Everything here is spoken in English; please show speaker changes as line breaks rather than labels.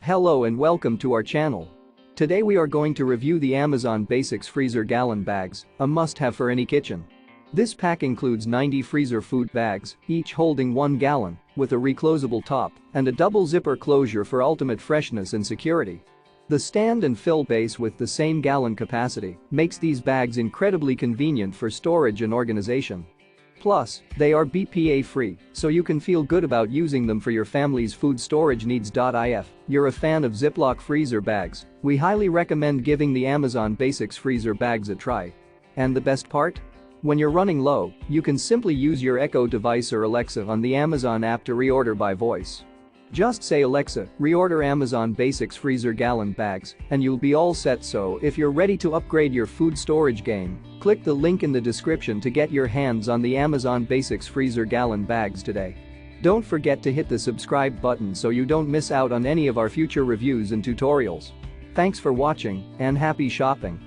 Hello and welcome to our channel. Today we are going to review the Amazon Basics Freezer Gallon Bags, a must-have for any kitchen. This pack includes 90 freezer food bags, each holding 1 gallon, with a reclosable top and a double zipper closure for ultimate freshness and security. The stand and fill base with the same gallon capacity makes these bags incredibly convenient for storage and organization. Plus, they are BPA-free, so you can feel good about using them for your family's food storage needs. If you're a fan of Ziploc freezer bags, we highly recommend giving the Amazon Basics freezer bags a try. And the best part? When you're running low, you can simply use your Echo device or Alexa on the Amazon app to reorder by voice. Just say Alexa, reorder Amazon Basics freezer gallon bags, and you'll be all set. So if you're ready to upgrade your food storage game, click the link in the description to get your hands on the Amazon Basics freezer gallon bags today. Don't forget to hit the subscribe button so you don't miss out on any of our future reviews and tutorials. Thanks for watching and happy shopping.